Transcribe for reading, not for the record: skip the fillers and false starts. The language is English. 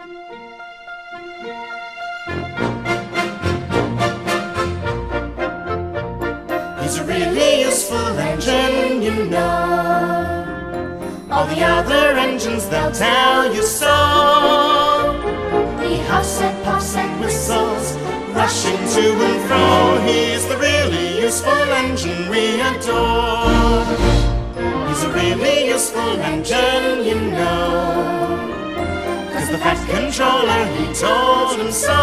He's a really useful engine, you know. All the other engines, they'll tell you so. He huffs and puffs and whistles, rushing to and fro. He's the really useful engine we adore. He's a really useful engine, you know. 'Cause the Fat Controller, he told him so.